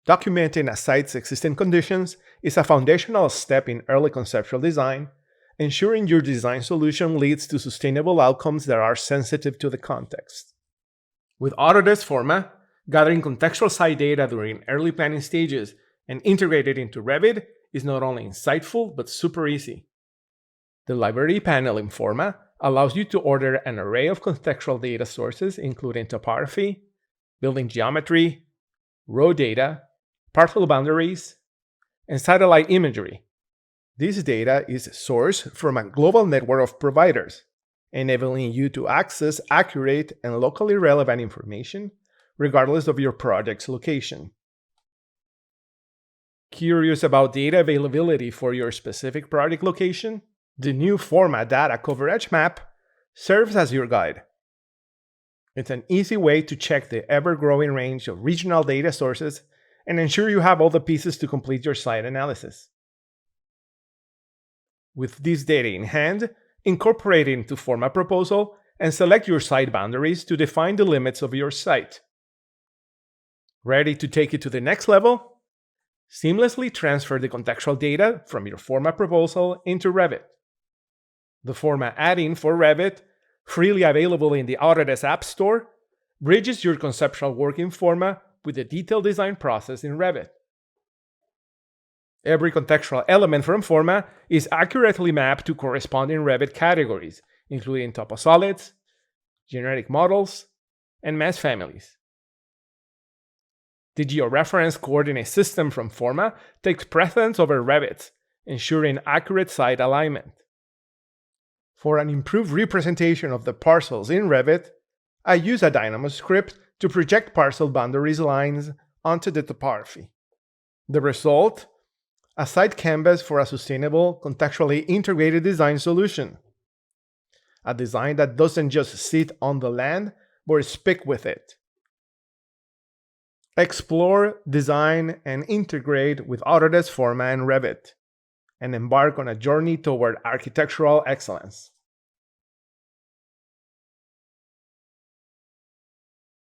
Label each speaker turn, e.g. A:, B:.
A: Documenting a site's existing conditions is a foundational step in early conceptual design, ensuring your design solution leads to sustainable outcomes that are sensitive to the context. With Autodesk Forma, gathering contextual site data during early planning stages and integrated into Revit is not only insightful but super easy. The library panel in Forma allows you to order an array of contextual data sources including topography, building geometry, row data, parcel boundaries, and satellite imagery. This data is sourced from a global network of providers, enabling you to access accurate and locally relevant information regardless of your project's location. Curious about data availability for your specific project location? The new Forma Data Coverage Map serves as your guide. It's an easy way to check the ever-growing range of regional data sources and ensure you have all the pieces to complete your site analysis. With this data in hand, incorporate it into Forma Proposal and select your site boundaries to define the limits of your site. Ready to take it to the next level? Seamlessly transfer the contextual data from your Forma Proposal into Revit. The Forma add-in for Revit, freely available in the Autodesk App Store, bridges your conceptual work in Forma with the detailed design process in Revit. Every contextual element from Forma is accurately mapped to corresponding Revit categories, including toposolids, generic models, and mesh families. The georeference coordinate system from Forma takes precedence over Revit, ensuring accurate site alignment. For an improved representation of the parcels in Revit, I use a Dynamo script to project parcel boundaries lines onto the topography. The result? A site canvas for a sustainable, contextually integrated design solution. A design that doesn't just sit on the land, but speak with it. Explore, design, and integrate with Autodesk Forma and Revit, and embark on a journey toward architectural excellence.